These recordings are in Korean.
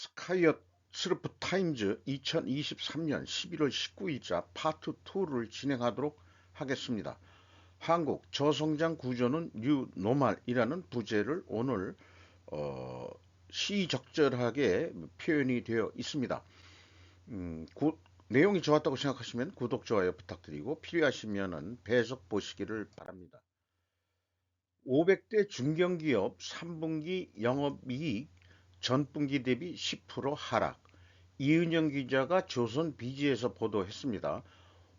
스카이엇 스르프 타임즈 2023년 11월 19일자 파트 2를 진행하도록 하겠습니다. 한국 저성장 구조는 뉴 노멀이라는 부제를 오늘 어, 시적절하게 표현이 되어 있습니다. 음, 구- 내용이 좋았다고 생각하시면 구독, 좋아요 부탁드리고 필요하시면 배석 보시기를 바랍니다. 500대 중견기업 3분기 영업이익 전분기 대비 10% 하락. 이은영 기자가 조선 비지에서 보도했습니다.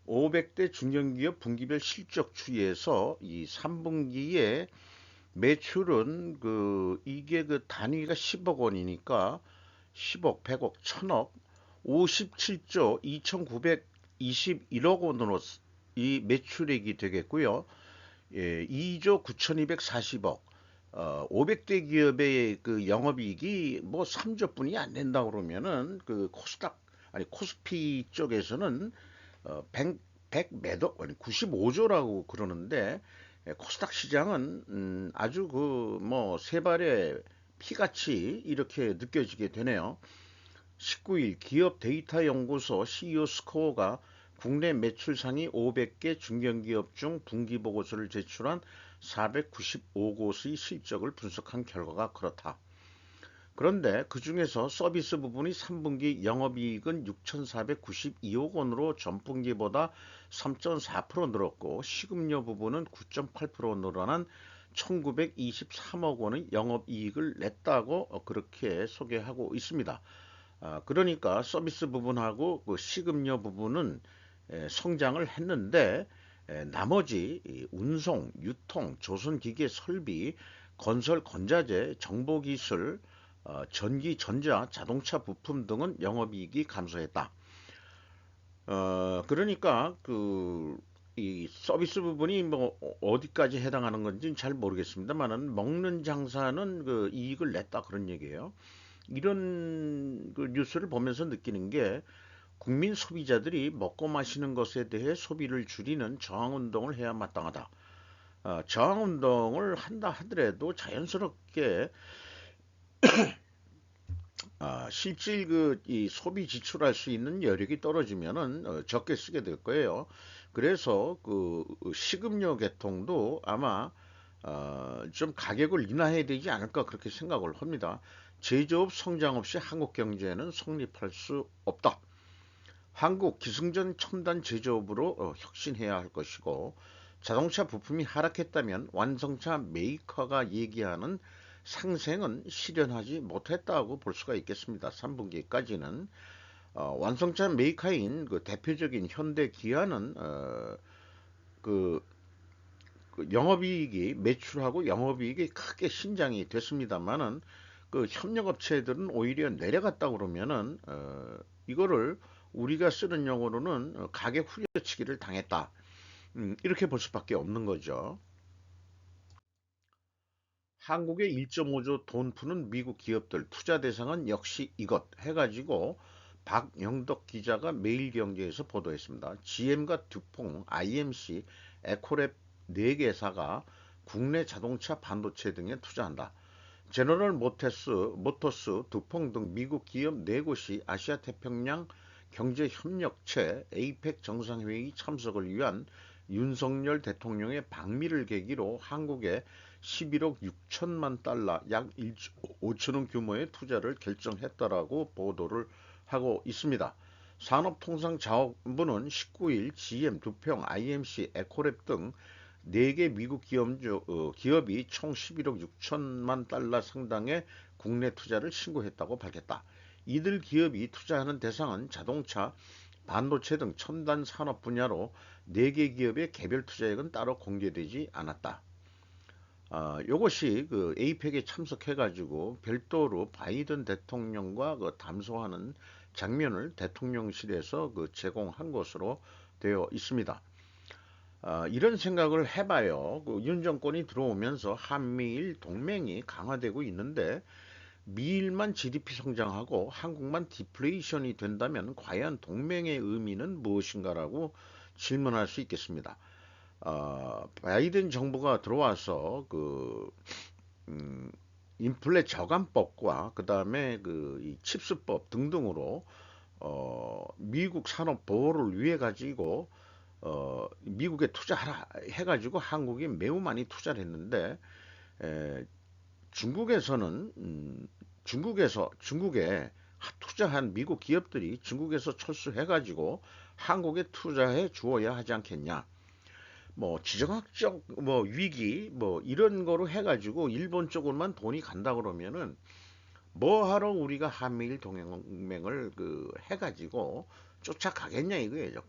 500대 중견기업 분기별 실적 추이에서 이 3분기에 매출은 이게 단위가 10억 원이니까 10억, 100억, 1000억, 57조 2921억 원으로 이 매출액이 되겠고요. 예, 2조 9240억. 500대 기업의 그 영업이익이 뭐 3조뿐이 안 된다 그러면은 그 코스닥 아니 코스피 쪽에서는 100 매도 아니 95조라고 그러는데 코스닥 시장은 아주 그 뭐 세발의 피같이 이렇게 느껴지게 되네요. 19일 기업 데이터 연구소 CEO 스코어가 국내 매출 상위 500개 중견기업 중 분기 보고서를 제출한 495곳의 실적을 분석한 결과가 그렇다. 그런데 그중에서 서비스 부분이 3분기 영업이익은 6,492억 원으로 전분기보다 3.4% 늘었고 식음료 부분은 9.8% 늘어난 1,923억 원의 영업이익을 냈다고 그렇게 소개하고 있습니다. 그러니까 서비스 부분하고 그 식음료 부분은 성장을 했는데 나머지 운송, 유통, 조선기계 설비, 건설 건자재, 정보기술, 전기, 전자, 자동차 부품 등은 영업이익이 감소했다. 그러니까 이 서비스 부분이 뭐 어디까지 해당하는 건지 잘 모르겠습니다만은 먹는 장사는 그 이익을 냈다 그런 얘기예요. 이런 그 뉴스를 보면서 느끼는 게 국민 소비자들이 먹고 마시는 것에 대해 소비를 줄이는 저항 운동을 해야 마땅하다. 저항 운동을 한다 하더라도 자연스럽게 실질 이 소비 지출할 수 있는 여력이 떨어지면은 적게 쓰게 될 거예요. 그래서 그 식음료 계통도 아마 좀 가격을 인하해야 되지 않을까 그렇게 생각을 합니다. 제조업 성장 없이 한국 경제는 성립할 수 없다. 한국 기승전 첨단 제조업으로 혁신해야 할 것이고 자동차 부품이 하락했다면 완성차 메이커가 얘기하는 상생은 실현하지 못했다고 볼 수가 있겠습니다. 3분기까지는 완성차 메이커인 그 대표적인 현대 기아는 그, 그 영업이익이 매출하고 영업이익이 크게 신장이 됐습니다만은 그 협력업체들은 오히려 내려갔다 그러면은 이거를 우리가 쓰는 용어로는 가격 후려치기를 당했다. 이렇게 볼 수밖에 없는 거죠. 한국의 1.5조 돈 푸는 미국 기업들 투자 대상은 역시 이것 해가지고 박영덕 기자가 매일경제에서 보도했습니다. GM과 듀퐁, IMC, 에코랩 4개사가 국내 자동차 반도체 등에 투자한다. 제너럴 모터스, 두퐁 등 미국 기업 4곳이 아시아 태평양 경제협력체 에이펙 정상회의 참석을 위한 윤석열 대통령의 방미를 계기로 한국에 11억 6천만 달러 약 1조 5천원 규모의 투자를 결정했다라고 보도를 하고 있습니다. 산업통상자원부는 19일 GM, 두평, IMC, 에코랩 등 4개 미국 기업이 총 11억 6천만 달러 상당의 국내 투자를 신고했다고 밝혔다. 이들 기업이 투자하는 대상은 자동차, 반도체 등 첨단 산업 분야로 4개 기업의 개별 투자액은 따로 공개되지 않았다. 요것이 그 에이펙에 참석해가지고 별도로 바이든 대통령과 그 담소하는 장면을 대통령실에서 그 제공한 것으로 되어 있습니다. 이런 생각을 해봐요. 윤 정권이 들어오면서 한미일 동맹이 강화되고 있는데 미일만 GDP 성장하고 한국만 디플레이션이 된다면 과연 동맹의 의미는 무엇인가라고 질문할 수 있겠습니다. 바이든 정부가 들어와서 음, 인플레 저감법과 그다음에 이 칩스법 등등으로 미국 산업 보호를 위해 가지고 미국에 투자하라 해가지고 한국이 매우 많이 투자를 했는데 에, 중국에서는 중국에 투자한 미국 기업들이 중국에서 철수해가지고 한국에 투자해 주어야 하지 않겠냐. 뭐 지정학적 뭐 위기 뭐 이런 거로 해가지고 일본 쪽으로만 돈이 간다 그러면은 뭐하러 우리가 한미일 동맹을 해가지고 쫓아가겠냐 이거예요.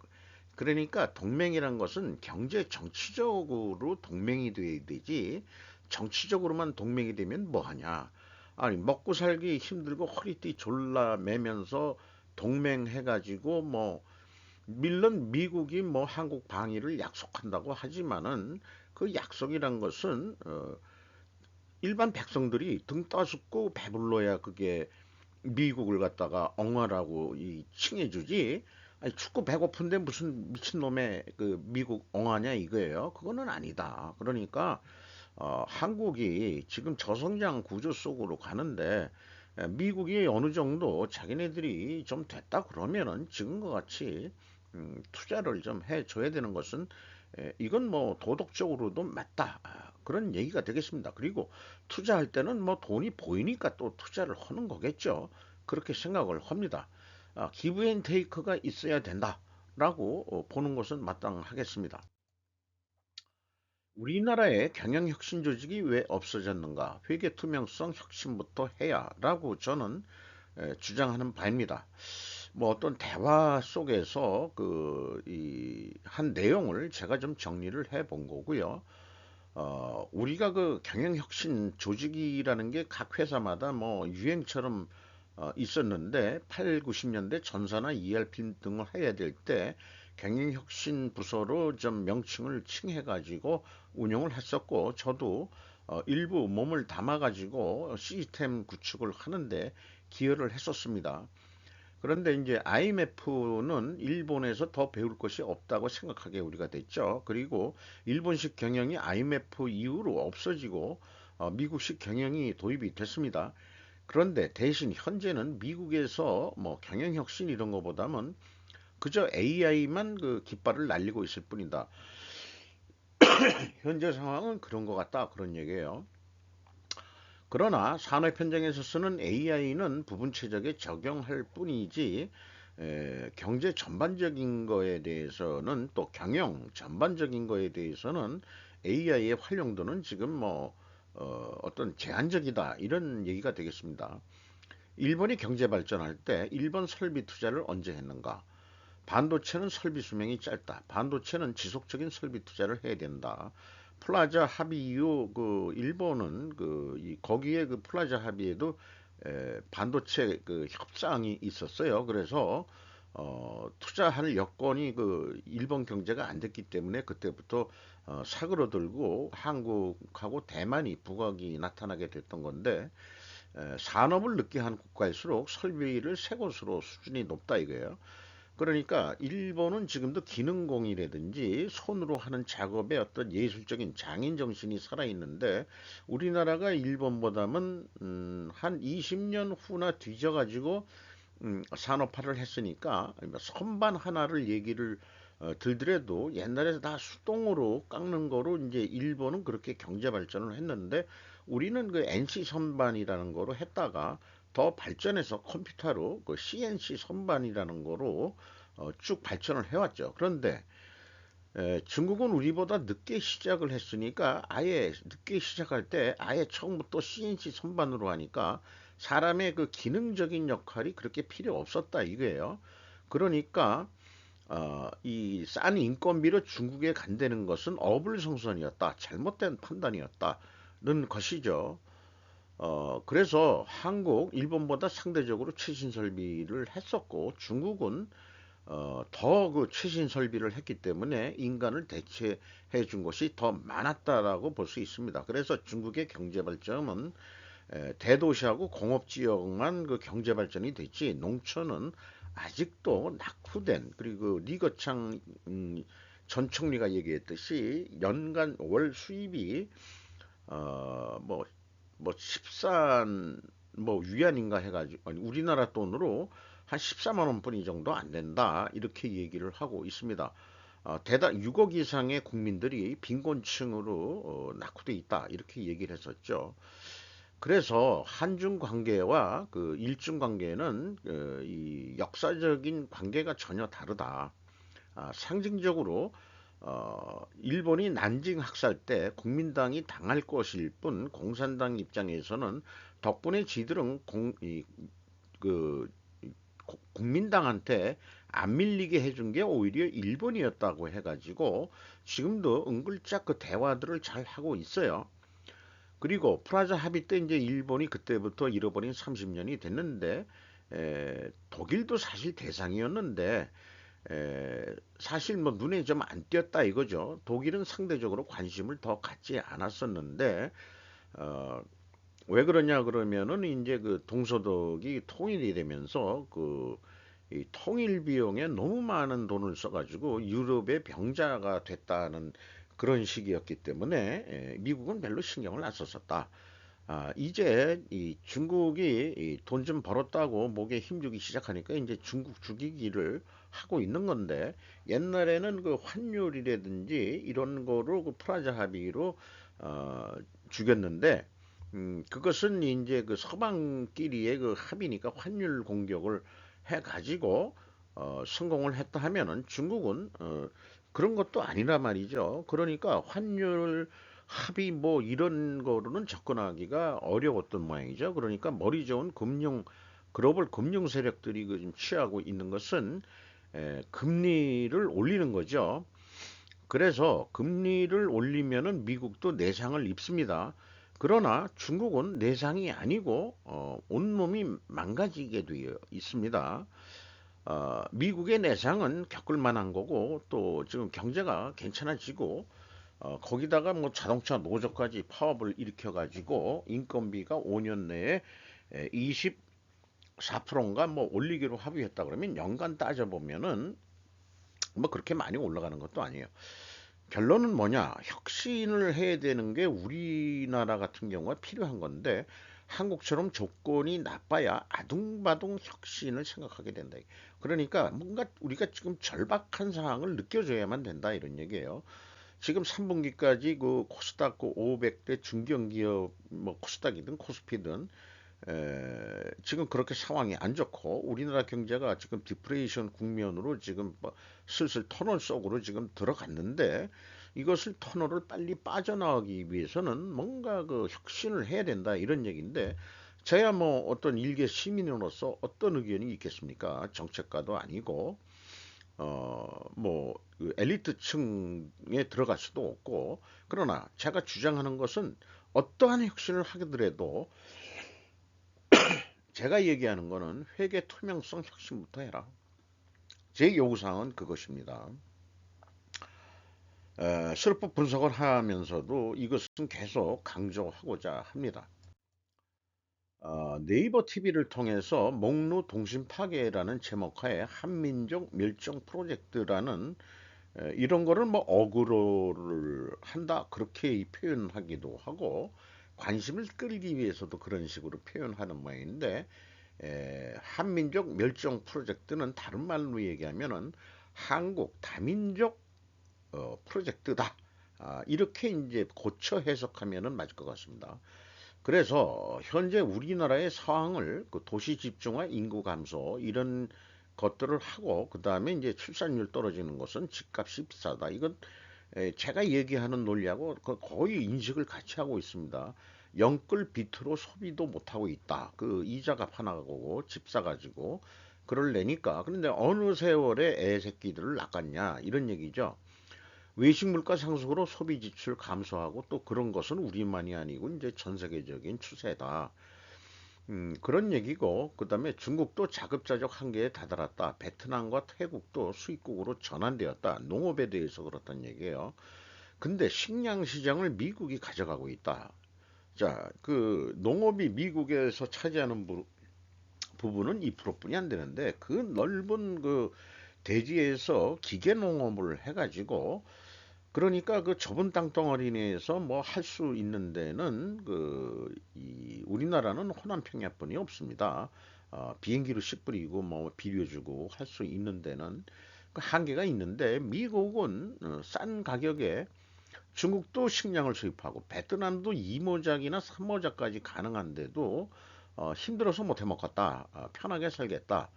그러니까 동맹이란 것은 경제 정치적으로 동맹이 돼야 되지 정치적으로만 동맹이 되면 뭐하냐. 아니 먹고 살기 힘들고 허리띠 졸라 매면서 동맹해가지고 뭐 물론 미국이 뭐 한국 방위를 약속한다고 하지만은 그 약속이란 것은 일반 백성들이 등 따숩고 배불러야 그게 미국을 갖다가 엉아라고 칭해주지. 아니, 축구 배고픈데 무슨 미친놈의 그 미국 엉아냐 이거예요. 그거는 아니다. 그러니까 한국이 지금 저성장 구조 속으로 가는데 미국이 어느 정도 자기네들이 좀 됐다 그러면은 지금과 같이 투자를 좀 해줘야 되는 것은 이건 뭐 도덕적으로도 맞다. 그런 얘기가 되겠습니다. 그리고 투자할 때는 뭐 돈이 보이니까 또 투자를 하는 거겠죠. 그렇게 생각을 합니다. 기브 앤 테이크가 있어야 된다라고 보는 것은 마땅하겠습니다. 우리나라의 경영혁신 조직이 왜 없어졌는가? 회계 투명성 혁신부터 해야라고 저는 주장하는 바입니다. 뭐 어떤 대화 속에서 한 내용을 제가 좀 정리를 해본 거고요. 우리가 그 경영혁신 조직이라는 게 각 회사마다 뭐 유행처럼 있었는데 8, 90년대 전사나 ERP 등을 해야 될 때 경영혁신 부서로 좀 명칭을 칭해가지고 운영을 했었고 저도 일부 몸을 담아가지고 시스템 구축을 하는데 기여를 했었습니다. 그런데 이제 IMF는 일본에서 더 배울 것이 없다고 생각하게 우리가 됐죠. 그리고 일본식 경영이 IMF 이후로 없어지고 미국식 경영이 도입이 됐습니다. 그런데 대신 현재는 미국에서 뭐 경영혁신 이런 거보다는 그저 AI만 그 깃발을 날리고 있을 뿐이다. 현재 상황은 그런 것 같다. 그런 얘기예요. 그러나 산업 현장에서 쓰는 AI는 부분 최적에 적용할 뿐이지 경제 전반적인 거에 대해서는 또 경영 전반적인 거에 대해서는 AI의 활용도는 지금 뭐 어떤 제한적이다 이런 얘기가 되겠습니다. 일본이 경제 발전할 때 일본 설비 투자를 언제 했는가? 반도체는 설비 수명이 짧다. 반도체는 지속적인 설비 투자를 해야 된다. 플라자 합의 이후 일본은 거기에 그 플라자 합의에도 반도체 그 협상이 있었어요. 그래서 투자할 여건이 그 일본 경제가 안 됐기 때문에 그때부터 사그러들고 한국하고 대만이 부각이 나타나게 됐던 건데 산업을 늦게 한 국가일수록 설비를 새 곳으로 수준이 높다 이거예요. 그러니까 일본은 지금도 기능공이라든지 손으로 하는 작업에 어떤 예술적인 장인 정신이 살아있는데 우리나라가 일본보다는 한 20년 후나 뒤져가지고 산업화를 했으니까 선반 하나를 얘기를 들더라도 옛날에 다 수동으로 깎는 거로 이제 일본은 그렇게 경제 발전을 했는데 우리는 그 NC 선반이라는 거로 했다가 더 발전해서 컴퓨터로 그 CNC 선반이라는 거로 쭉 발전을 해왔죠. 그런데 중국은 우리보다 늦게 시작을 했으니까 아예 늦게 시작할 때 아예 처음부터 CNC 선반으로 하니까 사람의 그 기능적인 역할이 그렇게 필요 없었다 이거예요. 그러니까 이 싼 인건비로 중국에 간다는 것은 어불성설이었다. 잘못된 판단이었다는 것이죠. 그래서 한국, 일본보다 상대적으로 최신 설비를 했었고 중국은 더 그 최신 설비를 했기 때문에 인간을 대체해 준 것이 더 많았다라고 볼 수 있습니다. 그래서 중국의 경제 발전은 대도시하고 공업 지역만 그 경제 발전이 됐지 농촌은 아직도 낙후된 그리고 리거창 전 총리가 얘기했듯이 연간 월 수입이 뭐 뭐 14 뭐 위안인가 해가지고 아니, 우리나라 돈으로 한 14만 원뿐이 정도 안 된다 이렇게 얘기를 하고 있습니다. 대단 6억 이상의 국민들이 빈곤층으로 낙후돼 있다 이렇게 얘기를 했었죠. 그래서 한중 관계와 그 일중 관계는 이 역사적인 관계가 전혀 다르다. 상징적으로 일본이 난징 학살 때 국민당이 당할 것일 뿐 공산당 입장에서는 덕분에 지들은 그 국민당한테 안 밀리게 해준 게 오히려 일본이었다고 해가지고 지금도 은글짝 그 대화들을 잘 하고 있어요. 그리고 프라자 합의 때 이제 일본이 그때부터 잃어버린 30년이 됐는데 독일도 사실 대상이었는데 사실 뭐 눈에 좀 안 띄었다 이거죠. 독일은 상대적으로 관심을 더 갖지 않았었는데 어, 왜 그러냐 그러면은 이제 그 동서독이 통일이 되면서 이 통일 비용에 너무 많은 돈을 써가지고 유럽의 병자가 됐다는 그런 시기였기 때문에 미국은 별로 신경을 안 썼었다. 이제 이 중국이 돈 좀 벌었다고 목에 힘주기 시작하니까 이제 중국 죽이기를 하고 있는 건데 옛날에는 그 환율이라든지 이런 거로 그 프라자 합의로 어, 죽였는데 그것은 이제 그 서방끼리의 그 합의니까 환율 공격을 해가지고 성공을 했다 하면은 중국은 그런 것도 아니라 말이죠. 그러니까 환율 합의 뭐 이런 거로는 접근하기가 어려웠던 모양이죠. 그러니까 머리 좋은 글로벌 금융 세력들이 그 지금 취하고 있는 것은 금리를 올리는 거죠. 그래서 금리를 올리면은 미국도 내상을 입습니다. 그러나 중국은 내상이 아니고 온몸이 망가지게 되어 있습니다. 미국의 내상은 겪을 만한 거고 또 지금 경제가 괜찮아지고 거기다가 뭐 자동차 노조까지 파업을 일으켜가지고 인건비가 5년 내에 24%인가 뭐 올리기로 합의했다 그러면 연간 따져보면은 뭐 그렇게 많이 올라가는 것도 아니에요. 결론은 뭐냐? 혁신을 해야 되는 게 우리나라 같은 경우가 필요한 건데 한국처럼 조건이 나빠야 아둥바둥 혁신을 생각하게 된다. 그러니까 뭔가 우리가 지금 절박한 상황을 느껴줘야만 된다 이런 얘기예요. 지금 3분기까지 그 코스닥 그 500대 중견기업 뭐 코스닥이든 코스피든 지금 그렇게 상황이 안 좋고 우리나라 경제가 지금 디프레이션 국면으로 지금 뭐 슬슬 터널 속으로 지금 들어갔는데 이것을 터널을 빨리 빠져나가기 위해서는 뭔가 그 혁신을 해야 된다 이런 얘기인데 저야 뭐 어떤 일개 시민으로서 어떤 의견이 있겠습니까? 정책가도 아니고 뭐 엘리트층에 들어갈 수도 없고 그러나 제가 주장하는 것은 어떠한 혁신을 하더라도 제가 얘기하는 거는 회계 투명성 혁신부터 해라. 제 요구사항은 그것입니다. 슬법 분석을 하면서도 이것은 계속 강조하고자 합니다. 네이버 TV를 통해서 목로 동심 파괴라는 제목하에 한민족 멸종 프로젝트라는 이런 거를 뭐 어그로를 한다 그렇게 표현하기도 하고 관심을 끌기 위해서도 그런 식으로 표현하는 모양인데 한민족 멸종 프로젝트는 다른 말로 얘기하면은 한국 다민족 프로젝트다. 이렇게 이제 고쳐 해석하면은 맞을 것 같습니다. 그래서 현재 우리나라의 상황을 그 도시 집중화, 인구 감소 이런 것들을 하고 그 다음에 이제 출산율 떨어지는 것은 집값이 비싸다. 이건 제가 얘기하는 논리하고 거의 인식을 같이 하고 있습니다. 영끌 비트로 소비도 못하고 있다. 그 이자 갚아나가고 집 사가지고 그걸 내니까. 그런데 어느 세월에 애 새끼들을 낳았냐 이런 얘기죠. 외식 물가 상승으로 소비 지출 감소하고 또 그런 것은 우리만이 아니고 이제 전 세계적인 추세다. 그런 얘기고 그다음에 중국도 자급자족 한계에 다다랐다. 베트남과 태국도 수입국으로 전환되었다. 농업에 대해서 그렇단 얘기예요. 근데 식량 시장을 미국이 가져가고 있다. 자, 그 농업이 미국에서 차지하는 부분은 2%뿐이 안 되는데 그 넓은 그 대지에서 기계 농업을 해가지고 그러니까 그 좁은 땅덩어리 내에서 뭐 할 수 있는 데는 우리나라는 호남 평야뿐이 없습니다. 비행기로 씨 뿌리고 뭐 비료주고 할 수 있는 데는 그 한계가 있는데 미국은 싼 가격에 중국도 식량을 수입하고 베트남도 2모작이나 3모작까지 가능한데도 힘들어서 못 해먹겠다. 편하게 살겠다.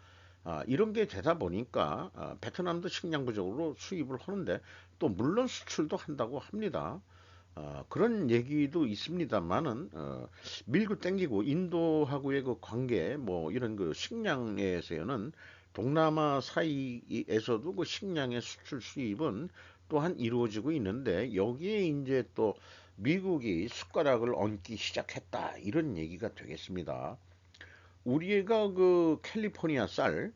이런 게 되다 보니까 베트남도 식량 부족으로 수입을 하는데 또 물론 수출도 한다고 합니다. 그런 얘기도 있습니다만은 밀고 땡기고 인도하고의 그 관계 뭐 이런 그 식량에서는 동남아 사이에서도 그 식량의 수출 수입은 또한 이루어지고 있는데 여기에 이제 또 미국이 숟가락을 얹기 시작했다 이런 얘기가 되겠습니다. 우리가 그 캘리포니아 쌀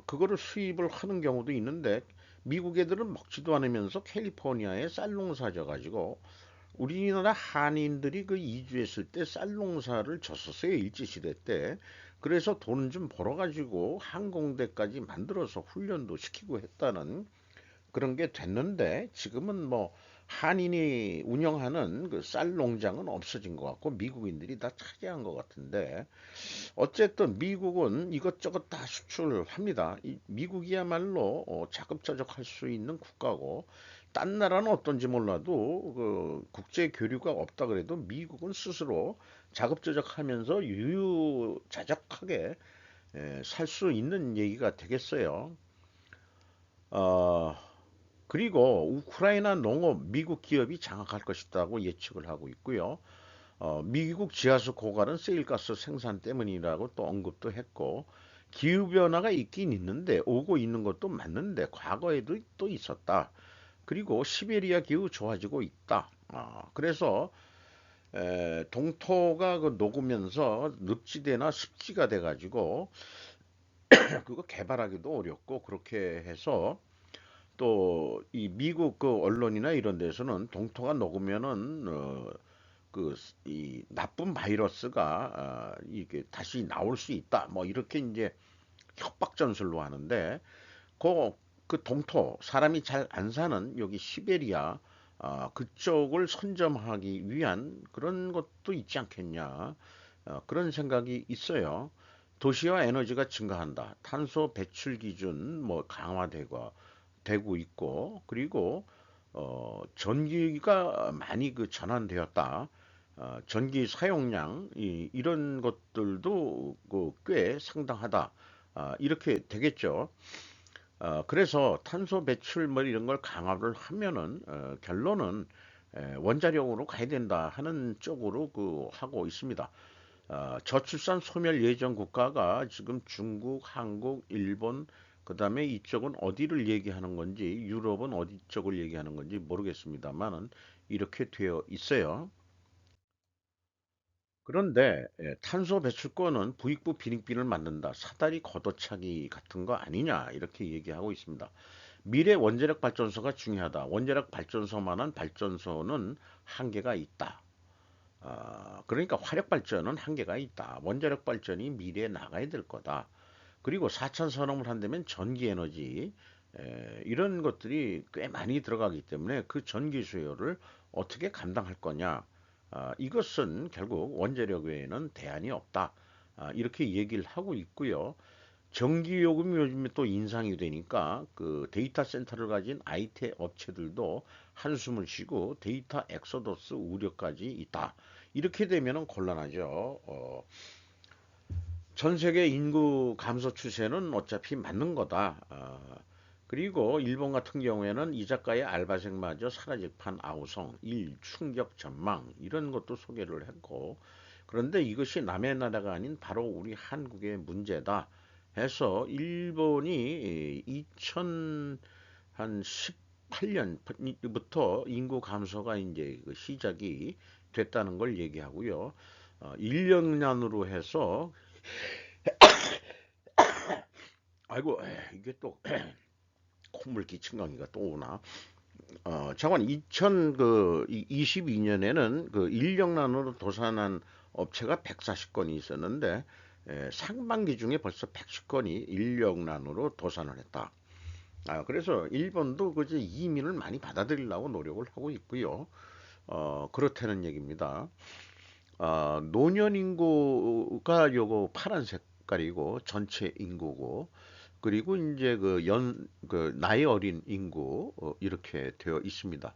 그거를 수입을 하는 경우도 있는데 미국 애들은 먹지도 않으면서 캘리포니아에 쌀 농사 져가지고 우리나라 한인들이 그 이주했을 때 쌀 농사를 졌었어요. 일제시대 때. 그래서 돈 좀 벌어가지고 항공대까지 만들어서 훈련도 시키고 했다는 그런 게 됐는데 지금은 뭐 한인이 운영하는 그 쌀 농장은 없어진 것 같고 미국인들이 다 차지한 것 같은데 어쨌든 미국은 이것저것 다 수출을 합니다. 미국이야말로 자급자족 할 수 있는 국가고 딴 나라는 어떤지 몰라도 그 국제 교류가 없다 그래도 미국은 스스로 자급자족하면서 유유자적하게 살 수 있는 얘기가 되겠어요. 어, 그리고 우크라이나 농업 미국 기업이 장악할 것이라고 예측을 하고 있고요. 미국 지하수 고갈은 세일가스 생산 때문이라고 또 언급도 했고 기후변화가 있긴 있는데 오고 있는 것도 맞는데 과거에도 또 있었다. 그리고 시베리아 기후 좋아지고 있다. 그래서 동토가 그 녹으면서 늪지대나 습지가 돼가지고 그거 개발하기도 어렵고 그렇게 해서 또 이 미국 그 언론이나 이런 데서는 동토가 녹으면은 그 이 나쁜 바이러스가 이게 다시 나올 수 있다. 뭐 이렇게 이제 협박 전술로 하는데 그, 그 동토 사람이 잘 안 사는 여기 시베리아 그쪽을 선점하기 위한 그런 것도 있지 않겠냐. 그런 생각이 있어요. 도시와 에너지가 증가한다. 탄소 배출 기준 뭐 되고 있고 그리고 전기가 많이 그 전환되었다. 전기 사용량 이런 것들도 그꽤 상당하다. 이렇게 되겠죠. 그래서 탄소 배출 뭐 이런 걸 강화를 하면은 결론은 원자력으로 가야 된다 하는 쪽으로 그 하고 있습니다. 저출산 소멸 예정 국가가 지금 중국, 한국, 일본, 그다음에 이쪽은 어디를 얘기하는 건지, 유럽은 어디 쪽을 얘기하는 건지 모르겠습니다만은 이렇게 되어 있어요. 그런데 탄소 배출권은 부익부 빈익빈을 만든다. 사다리 걷어차기 같은 거 아니냐 이렇게 얘기하고 있습니다. 미래 원자력 발전소가 중요하다. 원자력 발전소만한 발전소는 한계가 있다. 그러니까 화력 발전은 한계가 있다. 원자력 발전이 미래에 나가야 될 거다. 그리고 4차 산업을 한다면 전기 에너지 이런 것들이 꽤 많이 들어가기 때문에 그 전기 수요를 어떻게 감당할 거냐. 이것은 결국 원자력 외에는 대안이 없다. 이렇게 얘기를 하고 있고요. 전기 요금이 요즘에 또 인상이 되니까 그 데이터 센터를 가진 IT 업체들도 한숨을 쉬고 데이터 엑소더스 우려까지 있다. 이렇게 되면은 곤란하죠. 전 세계 인구 감소 추세는 어차피 맞는 거다. 그리고 일본 같은 경우에는 이 작가의 알바생마저 사라질 판 아우성, 일, 충격 전망 이런 것도 소개를 했고 그런데 이것이 남의 나라가 아닌 바로 우리 한국의 문제다 해서 일본이 2018년부터 인구 감소가 이제 그 시작이 됐다는 걸 얘기하고요. 인력난으로 해서 아이고 이게 또 콧물 기침 감기가 또 오나. 잠깐 2022년에는 그 인력난으로 도산한 업체가 140건이 있었는데 상반기 중에 벌써 110건이 인력난으로 도산을 했다. 그래서 일본도 그저 이민을 많이 받아들이려고 노력을 하고 있고요. 그렇다는 얘기입니다. 노년 인구가 요거 파란 색깔이고 전체 인구고, 그리고 이제 그 나이 어린 인구, 이렇게 되어 있습니다.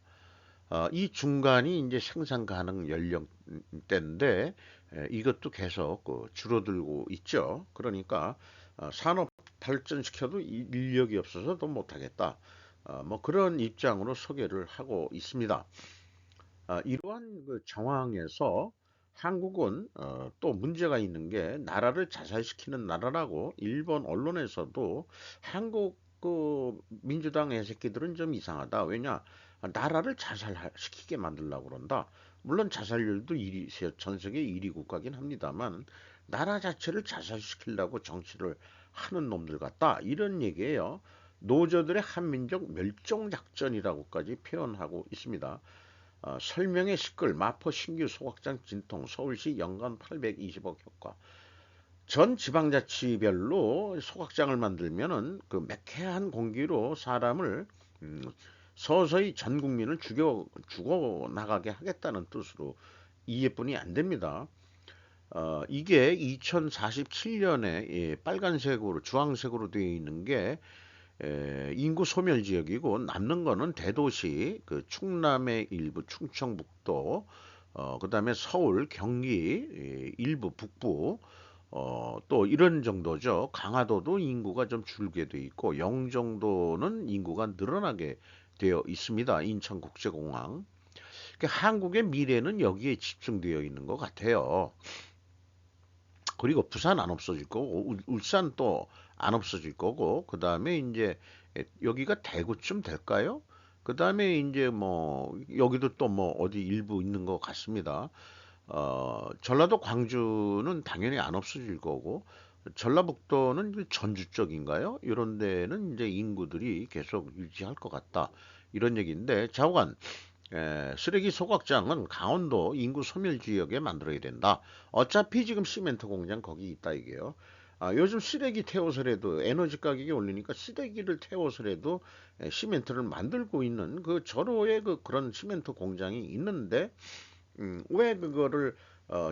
이 중간이 이제 생산 가능 연령대인데, 이것도 계속 줄어들고 있죠. 그러니까 산업 발전시켜도 인력이 없어서 더 못하겠다. 뭐 그런 입장으로 소개를 하고 있습니다. 이러한 그 정황에서 한국은 또 문제가 있는 게 나라를 자살시키는 나라라고 일본 언론에서도 한국 그 민주당 애새끼들은 좀 이상하다. 왜냐? 나라를 자살시키게 만들려고 그런다. 물론 자살률도 전 세계 1위 국가긴 합니다만 나라 자체를 자살시키려고 정치를 하는 놈들 같다. 이런 얘기예요. 노조들의 한민족 멸종 작전이라고까지 표현하고 있습니다. 설명의 시끌, 마포 신규 소각장 진통, 서울시 연간 820억 효과. 전 지방자치별로 소각장을 만들면은 그 매캐한 공기로 사람을 음, 서서히 전 국민을 죽어 나가게 하겠다는 뜻으로 이해뿐이 안 됩니다. 이게 2047년에 빨간색으로 주황색으로 되어 있는 게 인구 소멸 지역이고, 남는 거는 대도시, 그 충남의 일부, 충청북도, 그다음에 서울, 경기 일부 북부, 또 이런 정도죠. 강화도도 인구가 좀 줄게 돼 있고, 영종도는 인구가 늘어나게 되어 있습니다. 인천국제공항. 그러니까 한국의 미래는 여기에 집중되어 있는 것 같아요. 그리고 부산 안 없어질 거고, 울산 또 안 없어질 거고, 그 다음에 이제 여기가 대구쯤 될까요? 그 다음에 이제 뭐 여기도 또 뭐 어디 일부 있는 것 같습니다. 전라도 광주는 당연히 안 없어질 거고, 전라북도는 그 전주 쪽인가요? 이런 데는 이제 인구들이 계속 유지할 것 같다. 이런 얘기인데, 좌우간 쓰레기 소각장은 강원도 인구 소멸 지역에 만들어야 된다. 어차피 지금 시멘트 공장 거기 있다 이게요. 요즘 쓰레기 태워서라도 에너지 가격이 올리니까 쓰레기를 태워서라도 시멘트를 만들고 있는 그 절호의 그런 시멘트 공장이 있는데, 왜 그거를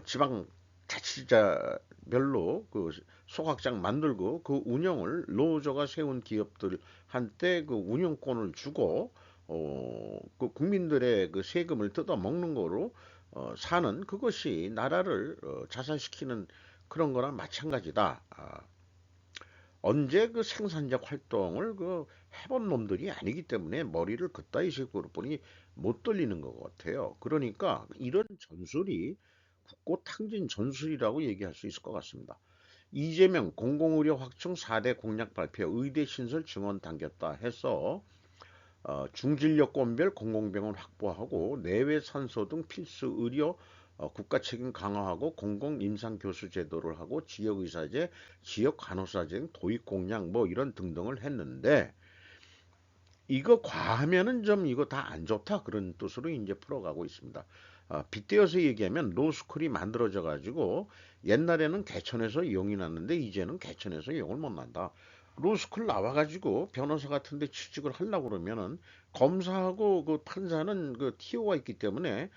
지방 자치자별로 그 소각장 만들고 그 운영을 노조가 세운 기업들한테 그 운영권을 주고 그 국민들의 그 세금을 뜯어 먹는 거로 사는, 그것이 나라를 자살시키는 그런 거랑 마찬가지다. 언제 그 생산적 활동을 해본 놈들이 아니기 때문에 머리를 그따위 식으로 보니 못 돌리는 것 같아요. 그러니까 이런 전술이 국고탕진 전술이라고 얘기할 수 있을 것 같습니다. 이재명 공공의료 확충 4대 공약 발표, 의대 신설 증원 당겼다 해서 중진료권별 공공병원 확보하고 내외 산소 등 필수 의료 국가 책임 강화하고 공공 임상 교수 제도를 하고 지역 의사제, 지역 간호사제 등 도입 공약 뭐 이런 등등을 했는데, 이거 과하면은 좀 이거 다 안 좋다 그런 뜻으로 이제 풀어가고 있습니다. 빗대어서 얘기하면 로스쿨이 만들어져 가지고 옛날에는 개천에서 용이 났는데 이제는 개천에서 용을 못 난다. 로스쿨 나와가지고 변호사 같은데 취직을 하려고 그러면은 검사하고 그 판사는 그 티오가 있기 때문에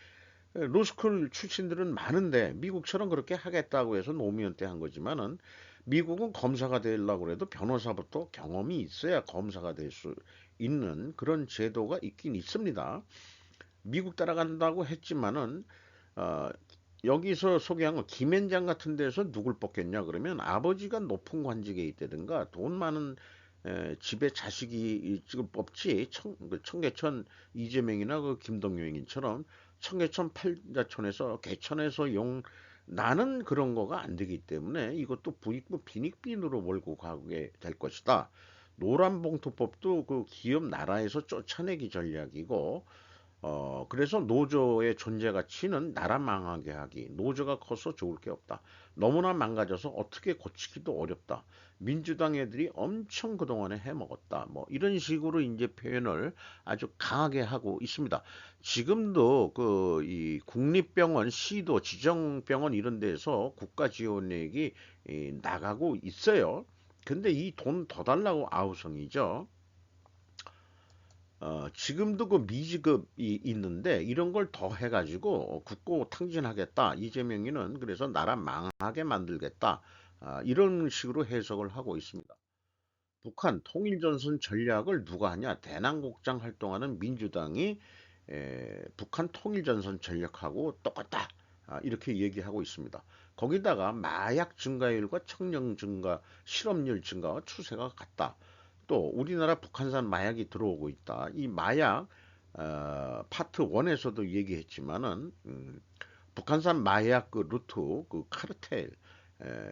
로스쿨 출신들은 많은데, 미국처럼 그렇게 하겠다고 해서 노무현 때 한 거지만은 미국은 검사가 되려고 해도 변호사부터 경험이 있어야 검사가 될 수 있는 그런 제도가 있긴 있습니다. 미국 따라간다고 했지만은 어, 여기서 소개한 거 김앤장 같은 데서 누굴 뽑겠냐 그러면 아버지가 높은 관직에 있다든가 돈 많은 집에 자식이 지금 뽑지, 그 청계천 이재명이나 그 김동연처럼 청계천 팔자촌에서 개천에서 용 나는 그런 거가 안 되기 때문에 이것도 부익부 빈익빈으로 몰고 가게 될 것이다. 노란봉투법도 그 기업 나라에서 쫓아내기 전략이고, 그래서 노조의 존재 가치는 나라 망하게 하기. 노조가 커서 좋을 게 없다. 너무나 망가져서 어떻게 고치기도 어렵다. 민주당 애들이 엄청 그동안에 해먹었다. 뭐 이런 식으로 이제 표현을 아주 강하게 하고 있습니다. 지금도 그 이 국립병원, 시도, 지정병원 이런 데서 국가 지원액이 나가고 있어요. 근데 이 돈 더 달라고 아우성이죠. 지금도 그 미지급이 있는데 이런 걸 더 해가지고 국고 탕진하겠다. 이재명이는 그래서 나라 망하게 만들겠다. 이런 식으로 해석을 하고 있습니다. 북한 통일전선 전략을 누가 하냐? 대남국장 활동하는 민주당이 북한 통일전선 전략하고 똑같다. 이렇게 얘기하고 있습니다. 거기다가 마약 증가율과 청령 증가, 실업률 증가와 추세가 같다. 또 우리나라 북한산 마약이 들어오고 있다. 이 마약 파트 1에서도 얘기했지만은 북한산 마약 그 루트, 그 카르텔,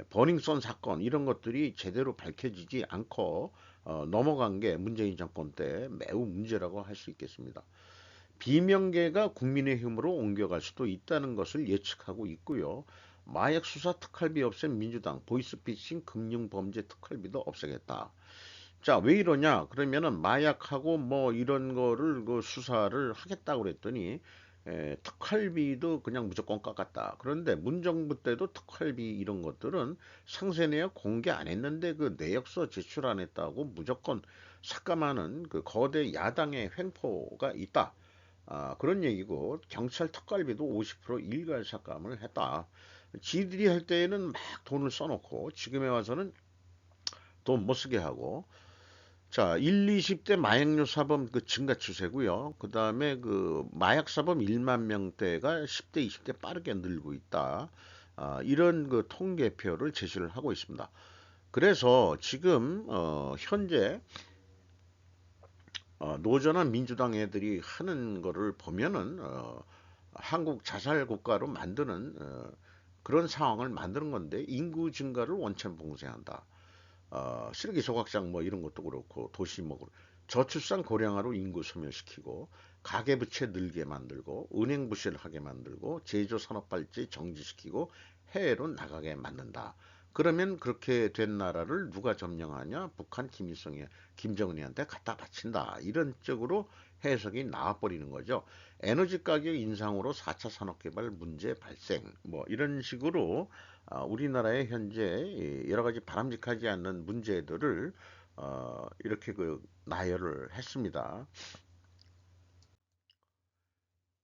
버닝썬 사건 이런 것들이 제대로 밝혀지지 않고 넘어간 게 문재인 정권 때 매우 문제라고 할 수 있겠습니다. 비명계가 국민의힘으로 옮겨갈 수도 있다는 것을 예측하고 있고요. 마약 수사 특활비 없앤 민주당, 보이스피싱 금융범죄 특활비도 없애겠다. 자, 왜 이러냐? 그러면은 마약하고 뭐 이런 거를 그 수사를 하겠다고 그랬더니 특활비도 그냥 무조건 깎았다. 그런데 문정부 때도 특활비 이런 것들은 상세 내역 공개 안 했는데 그 내역서 제출 안 했다고 무조건 삭감하는 그 거대 야당의 횡포가 있다. 그런 얘기고 경찰 특활비도 50% 일괄 삭감을 했다. 지들이 할 때에는 막 돈을 써놓고 지금에 와서는 돈 못 쓰게 하고 자, 1, 20대 마약류 사범 그 증가 추세고요. 그다음에 그 마약 사범 1만 명대가 10대, 20대 빠르게 늘고 있다. 이런 그 통계표를 제시를 하고 있습니다. 그래서 지금 현재 노전한 민주당 애들이 하는 거를 보면은 한국 자살 국가로 만드는 그런 상황을 만드는 건데 인구 증가를 원천 봉쇄한다. 쓰레기 소각장 뭐 이런 것도 그렇고 도시 뭐 저출산 고령화로 인구 소멸시키고 가계부채 늘게 만들고 은행 부실하게 만들고 제조 산업 발전 정지시키고 해외로 나가게 만든다. 그러면 그렇게 된 나라를 누가 점령하냐? 북한 김일성이 김정은이한테 갖다 바친다. 이런 쪽으로 해석이 나와버리는 거죠. 에너지 가격 인상으로 4차 산업개발 문제 발생 뭐 이런 식으로 우리나라의 현재 여러 가지 바람직하지 않는 문제들을 이렇게 그 나열을 했습니다.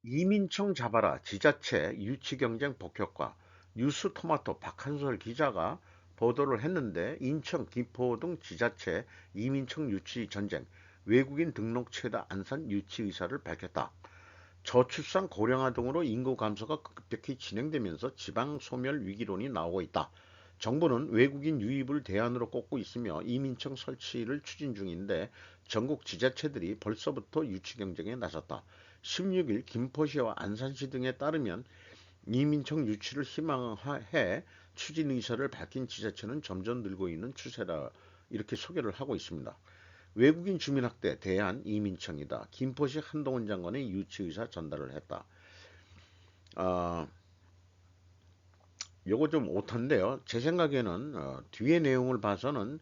이민청 잡아라 지자체 유치경쟁 복효과 뉴스토마토 박한솔 기자가 보도를 했는데 인천, 김포 등 지자체 이민청 유치 전쟁 외국인 등록 최다 안산 유치 의사를 밝혔다. 저출산 고령화 등으로 인구 감소가 급격히 진행되면서 지방 소멸 위기론이 나오고 있다. 정부는 외국인 유입을 대안으로 꼽고 있으며 이민청 설치를 추진 중인데 전국 지자체들이 벌써부터 유치 경쟁에 나섰다. 16일 김포시와 안산시 등에 따르면 이민청 유치를 희망해 추진 의사를 밝힌 지자체는 점점 늘고 있는 추세라 이렇게 소개를 하고 있습니다. 외국인 주민학대 대한 이민청이다. 김포시 한동훈 장관의 유치 의사 전달을 했다. 아, 요거 좀 오탄데요. 제 생각에는 뒤에 내용을 봐서는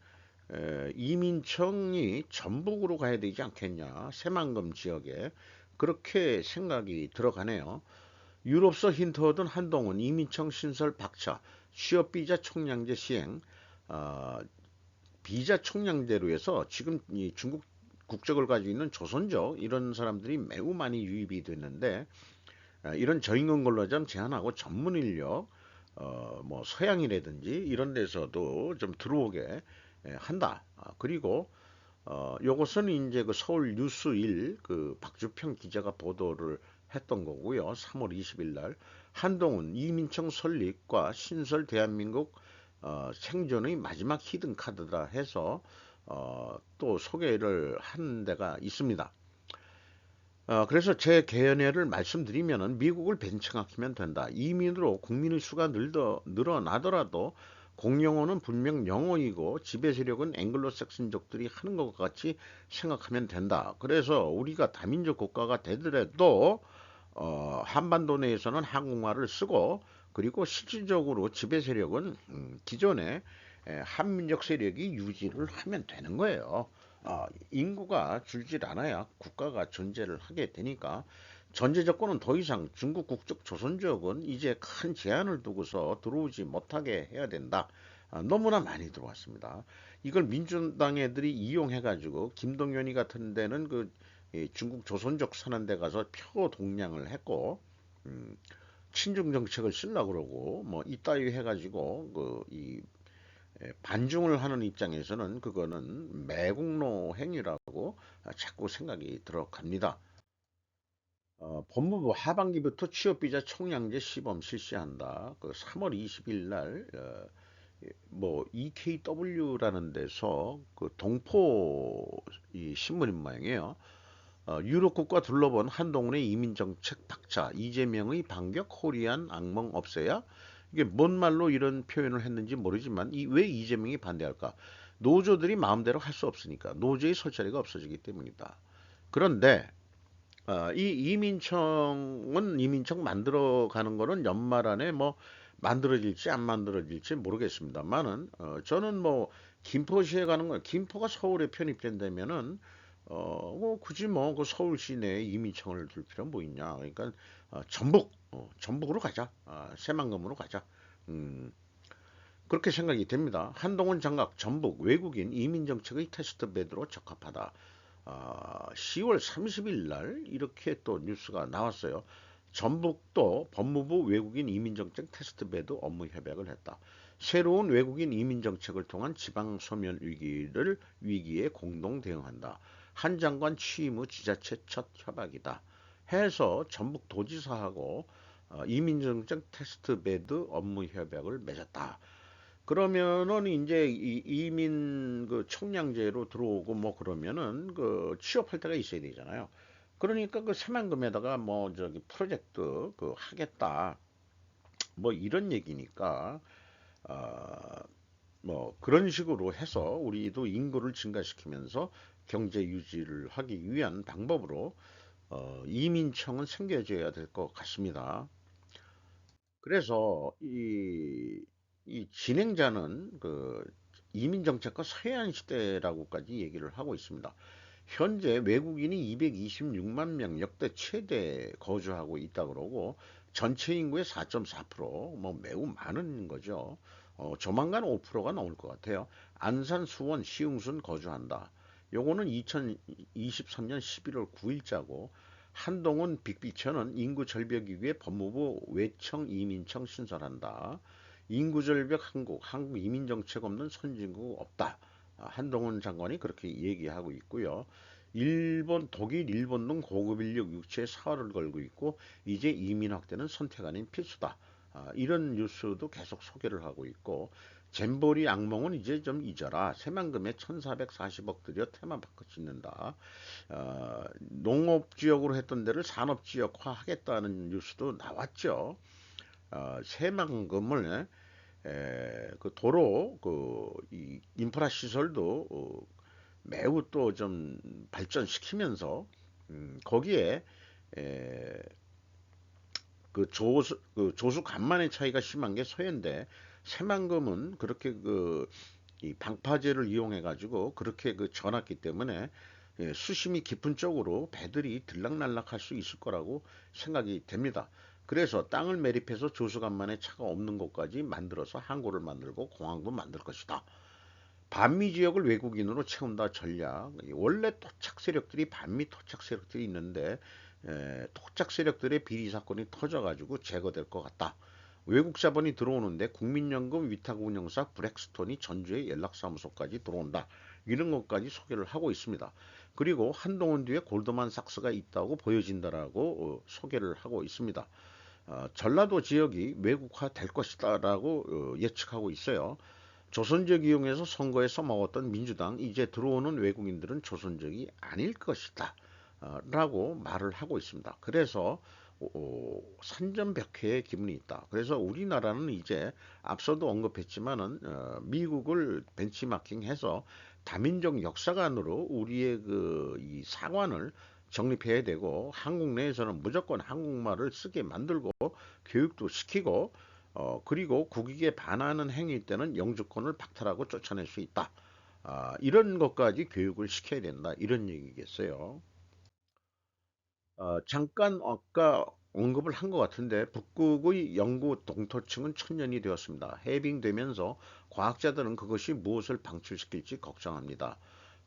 이민청이 전북으로 가야 되지 않겠냐. 새만금 지역에 그렇게 생각이 들어가네요. 유럽서 힌트 얻은 한동훈 이민청 신설 박차 취업 비자 총량제 시행 어, 비자 총량제로 해서 지금 이 중국 국적을 가지고 있는 조선족 이런 사람들이 매우 많이 유입이 됐는데 이런 저임금 근로자 제한하고 전문 인력 뭐 서양이라든지 이런 데서도 좀 들어오게 한다. 그리고 요것은 이제 그 서울 뉴스일 그 박주평 기자가 보도를 했던 거고요. 3월 20일 날 한동훈 이민청 설립과 신설 대한민국 생존의 마지막 히든 카드다 해서 또 소개를 한 데가 있습니다. 그래서 제 개연회를 말씀드리면은 미국을 벤치마킹하면 된다. 이민으로 국민의 수가 늘어나더라도 공용어는 분명 영어이고 지배 세력은 앵글로색슨족들이 하는 것 같이 생각하면 된다. 그래서 우리가 다민족 국가가 되더라도 한반도 내에서는 한국말을 쓰고 그리고 실질적으로 지배 세력은 기존의 한민족 세력이 유지를 하면 되는 거예요. 인구가 줄질 않아야 국가가 존재를 하게 되니까 전제 조건은 더 이상 중국 국적 조선족은 이제 큰 제한을 두고서 들어오지 못하게 해야 된다. 너무나 많이 들어왔습니다. 이걸 민주당 애들이 이용해가지고 김동연이 같은 데는 그 중국 조선족 사는 데 가서 표 동량을 했고, 음, 친중 정책을 쓰려고 그러고 뭐 이따위 해가지고 반중을 하는 입장에서는 그거는 매국노 행위라고 자꾸 생각이 들어갑니다. 법무부 하반기부터 취업비자 총량제 시범 실시한다. 그 3월 20일 날 뭐 EKW라는 데서 그 동포 이 신문인 모양이에요. 유럽국가 둘러본 한동훈의 이민정책 박차, 이재명의 반격, 호리한 악몽 없애야. 이게 뭔 말로 이런 표현을 했는지 모르지만 왜 이재명이 반대할까? 노조들이 마음대로 할 수 없으니까 노조의 설 자리가 없어지기 때문이다. 그런데 이 이민청은 이민청 만들어가는 거는 연말 안에 뭐 만들어질지 안 만들어질지 모르겠습니다만은 저는 뭐 김포시에 가는 거 김포가 서울에 편입된다면은 뭐 굳이 뭐 그 서울시 내에 이민청을 둘 필요는 뭐 있냐. 그러니까 전북으로 가자. 새만금으로 가자. 음, 그렇게 생각이 됩니다. 한동훈 장각 전북 외국인 이민 정책의 테스트 베드로 적합하다. 10월 30일 날 이렇게 또 뉴스가 나왔어요. 전북도 법무부 외국인 이민정책 테스트베드 업무 협약을 했다. 새로운 외국인 이민정책을 통한 지방 소멸 위기에 공동 대응한다. 한 장관 취임 후 지자체 첫 협약이다. 해서 전북 도지사하고 이민정책 테스트베드 업무 협약을 맺었다. 그러면은 이제 이민 그 청량제로 들어오고 뭐 그러면은 그 취업할 때가 있어야 되잖아요. 그러니까 그 새만금에다가 뭐 저기 프로젝트 그 하겠다 뭐 이런 얘기니까 아, 뭐 그런 식으로 해서 우리도 인구를 증가시키면서 경제 유지를 하기 위한 방법으로 이민청은 생겨져야 될 것 같습니다. 그래서 이 진행자는 그 이민정책과 서해안 시대라고까지 얘기를 하고 있습니다. 현재 외국인이 226만 명 역대 최대 거주하고 있다 그러고 전체 인구의 4.4%뭐 매우 많은 거죠. 조만간 5%가 넘을 것 같아요. 안산, 수원, 시흥순 거주한다. 요거는 2023년 11월 9일자고 한동훈 빅피처는 인구 절벽이 위해 법무부 외청 이민청 신설한다. 인구 절벽 한국 이민 정책 없는 선진국 없다. 한동훈 장관이 그렇게 얘기하고 있고요. 일본, 독일, 일본 등 고급 인력 육체에 사활을 걸고 있고 이제 이민 확대는 선택 아닌 필수다. 이런 뉴스도 계속 소개를 하고 있고 잼버리 악몽은 이제 좀 잊어라. 새만금에 1440억 들여 테마파크 짓는다. 농업지역으로 했던 데를 산업지역화 하겠다는 뉴스도 나왔죠. 새만금을 그 도로 이 인프라 시설도 매우 또 좀 발전시키면서 거기에 에, 그 조수 간만의 차이가 심한 게 서해인데 새만금은 그렇게 이 방파제를 이용해 가지고 그렇게 전았기 때문에 수심이 깊은 쪽으로 배들이 들락날락할 수 있을 거라고 생각이 됩니다. 그래서 땅을 매립해서 조수간만의 차가 없는 곳까지 만들어서 항구를 만들고 공항도 만들 것이다. 반미 지역을 외국인으로 채운다 전략. 원래 토착 세력들이 반미 토착 세력들이 있는데 토착 세력들의 비리 사건이 터져가지고 제거될 것 같다. 외국 자본이 들어오는데 국민연금 위탁 운영사 브렉스톤이 전주의 연락사무소까지 들어온다. 이런 것까지 소개를 하고 있습니다. 그리고 한동훈 뒤에 골드만삭스가 있다고 보여진다라고 소개를 하고 있습니다. 전라도 지역이 외국화 될 것이다라고 예측하고 있어요. 조선족 이용해서 선거에 써먹었던 민주당 이제 들어오는 외국인들은 조선족이 아닐 것이다 라고 말을 하고 있습니다. 그래서 산전벽해의 기분이 있다. 그래서 우리나라는 이제 앞서도 언급했지만은 미국을 벤치마킹해서 다민족 역사관으로 우리의 이 사관을 정립해야 되고 한국 내에서는 무조건 한국말을 쓰게 만들고 교육도 시키고 그리고 국익에 반하는 행위일 때는 영주권을 박탈하고 쫓아낼 수 있다. 이런 것까지 교육을 시켜야 된다. 이런 얘기겠어요. 잠깐 아까 언급을 한 것 같은데 북극의 영구 동토층은 천년이 되었습니다. 해빙되면서 과학자들은 그것이 무엇을 방출시킬지 걱정합니다.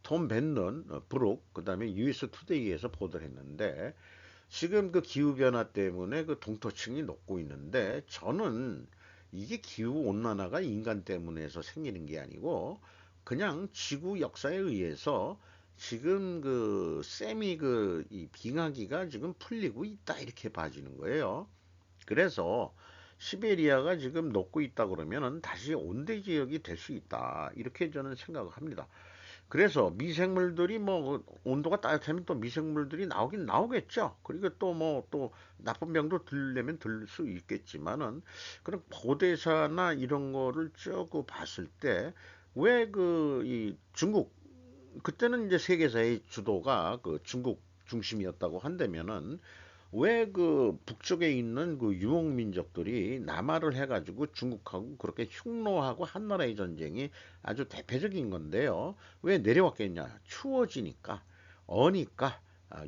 톰 벤넌, 브룩, 그다음에 US 투데이에서 보도를 했는데 지금 그 기후 변화 때문에 그 동토층이 녹고 있는데 저는 이게 기후 온난화가 인간 때문에서 생기는 게 아니고 그냥 지구 역사에 의해서 지금 그 세미 그 이 빙하기가 지금 풀리고 있다 이렇게 봐지는 거예요. 그래서 시베리아가 지금 녹고 있다 그러면은 다시 온대 지역이 될 수 있다 이렇게 저는 생각을 합니다. 그래서 미생물들이 뭐 온도가 따뜻하면 또 미생물들이 나오긴 나오겠죠. 그리고 또 뭐 또 나쁜 병도 들려면 들 수 있겠지만은 그런 고대사나 이런 거를 쭉 봤을 때 왜 그 이 중국 그때는 이제 세계사의 주도가 그 중국 중심이었다고 한다면은 왜 그 북쪽에 있는 그 유목민족들이 남하를 해가지고 중국하고 그렇게 흉노하고 한나라의 전쟁이 아주 대표적인 건데요. 왜 내려왔겠냐? 추워지니까, 어니까,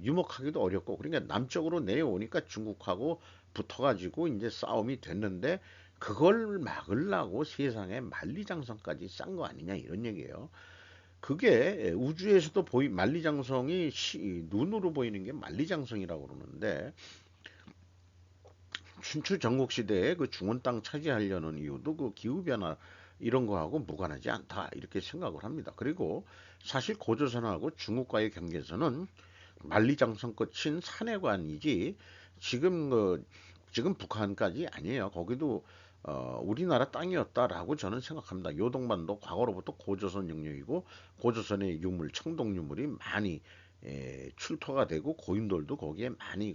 유목하기도 어렵고, 그러니까 남쪽으로 내려오니까 중국하고 붙어가지고 이제 싸움이 됐는데, 그걸 막으려고 세상에 만리장성까지 싼 거 아니냐, 이런 얘기예요. 그게 우주에서도 만리장성이 눈으로 보이는 게 만리장성이라고 그러는데, 춘추 전국시대에 그 중원 땅 차지하려는 이유도 그 기후변화 이런 거하고 무관하지 않다 이렇게 생각을 합니다. 그리고 사실 고조선하고 중국과의 경계선은 만리장성 끝인 산해관이지 지금 지금 북한까지 아니에요. 거기도 우리나라 땅이었다라고 저는 생각합니다. 요동반도 과거로부터 고조선 영역이고 고조선의 유물, 청동 유물이 많이 출토가 되고 고인돌도 거기에 많이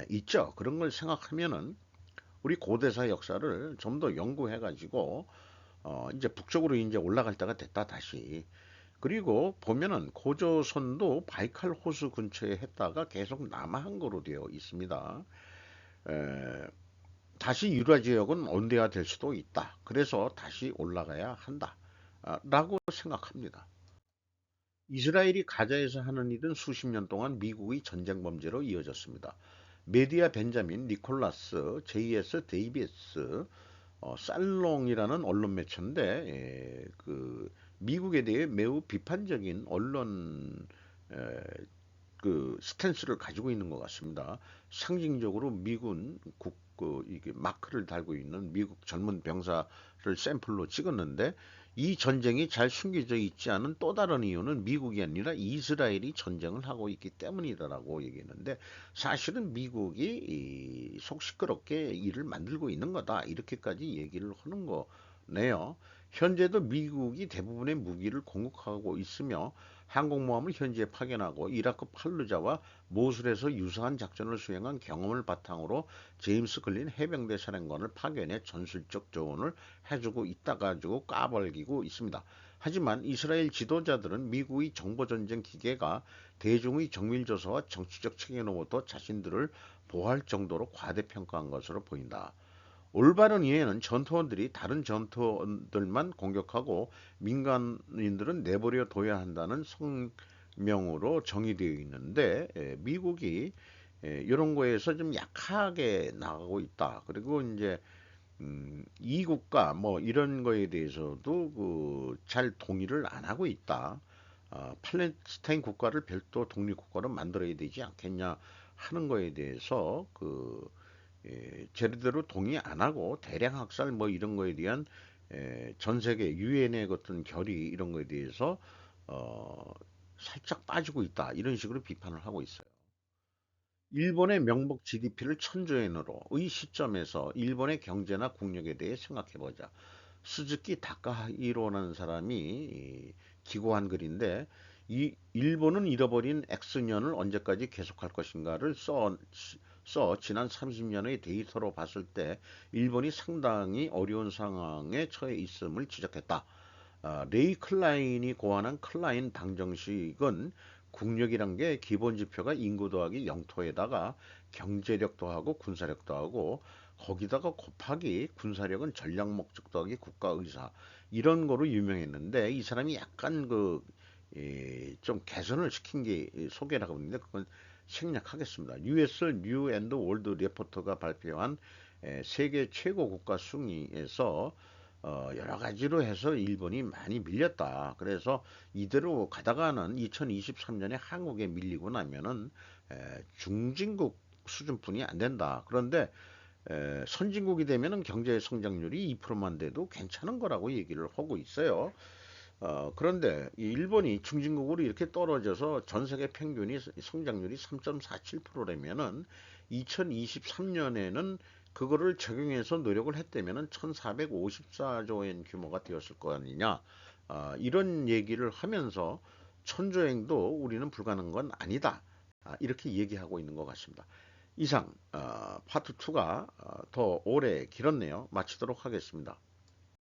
있죠. 그런 걸 생각하면은 우리 고대사 역사를 좀 더 연구해 가지고 이제 북쪽으로 이제 올라갈 때가 됐다 다시. 그리고 보면은 고조선도 바이칼 호수 근처에 했다가 계속 남하한 거로 되어 있습니다. 에, 다시 유라 지역은 온대화 될 수도 있다. 그래서 다시 올라가야 한다. 라고 생각합니다. 이스라엘이 가자에서 하는 일은 수십 년 동안 미국의 전쟁 범죄로 이어졌습니다. 메디아 벤자민, 니콜라스, JS 데이비스, 살롱이라는 언론 매체인데 미국에 대해 매우 비판적인 언론 에, 스탠스를 가지고 있는 것 같습니다. 상징적으로 미군 이게 마크를 달고 있는 미국 젊은 병사를 샘플로 찍었는데 이 전쟁이 잘 숨겨져 있지 않은 또 다른 이유는 미국이 아니라 이스라엘이 전쟁을 하고 있기 때문이다라고 얘기했는데 사실은 미국이 속 시끄럽게 일을 만들고 있는 거다 이렇게까지 얘기를 하는 거네요. 현재도 미국이 대부분의 무기를 공급하고 있으며 항공모함을 현지에 파견하고 이라크 팔루자와 모술에서 유사한 작전을 수행한 경험을 바탕으로 제임스 클린 해병대 사령관을 파견해 전술적 조언을 해주고 있다 가지고 까발기고 있습니다. 하지만 이스라엘 지도자들은 미국의 정보전쟁 기계가 대중의 정밀조사와 정치적 책임으로부터 자신들을 보호할 정도로 과대평가한 것으로 보인다. 올바른 이해는 전투원들이 다른 전투원들만 공격하고 민간인들은 내버려 둬야 한다는 성명으로 정의되어 있는데 미국이 이런 거에서 좀 약하게 나가고 있다. 그리고 이제 이국가 뭐 이런 거에 대해서도 잘 동의를 안 하고 있다. 팔레스타인 국가를 별도 독립국가로 만들어야 되지 않겠냐 하는 거에 대해서 제대로 동의 안 하고 대량 학살 뭐 이런 거에 대한 전 세계 유엔의 어떤 결의 이런 거에 대해서 어, 살짝 빠지고 있다 이런 식으로 비판을 하고 있어요. 일본의 명목 GDP를 천조엔으로의 시점에서 일본의 경제나 국력에 대해 생각해보자. 스즈키 다카히로라는 사람이 기고한 글인데 이 일본은 잃어버린 X년을 언제까지 계속할 것인가를 써 지난 30년의 데이터로 봤을 때 일본이 상당히 어려운 상황에 처해 있음을 지적했다. 레이 클라인이 고안한 클라인 방정식은 국력이란 게 기본 지표가 인구 더하기 영토에다가 경제력 더하고 군사력 더하고 거기다가 곱하기 군사력은 전략 목적 더하기 국가 의사 이런 거로 유명했는데 이 사람이 약간 좀 개선을 시킨 게 소개를 하고 있는데 그건 생략하겠습니다. US 뉴 앤드 월드 리포터가 발표한 세계 최고 국가 순위에서 여러 가지로 해서 일본이 많이 밀렸다. 그래서 이대로 가다가는 2023년에 한국에 밀리고 나면은 중진국 수준뿐이 안 된다. 그런데 선진국이 되면은 경제 성장률이 2%만 돼도 괜찮은 거라고 얘기를 하고 있어요. 그런데 이 일본이 중진국으로 이렇게 떨어져서 전 세계 평균이 성장률이 3.47%라면은 2023년에는 그거를 적용해서 노력을 했다면은 1454조 엔 규모가 되었을 거 아니냐. 이런 얘기를 하면서 천조행도 우리는 불가능한 건 아니다. 이렇게 얘기하고 있는 것 같습니다. 이상 파트 2가 더 오래 길었네요. 마치도록 하겠습니다.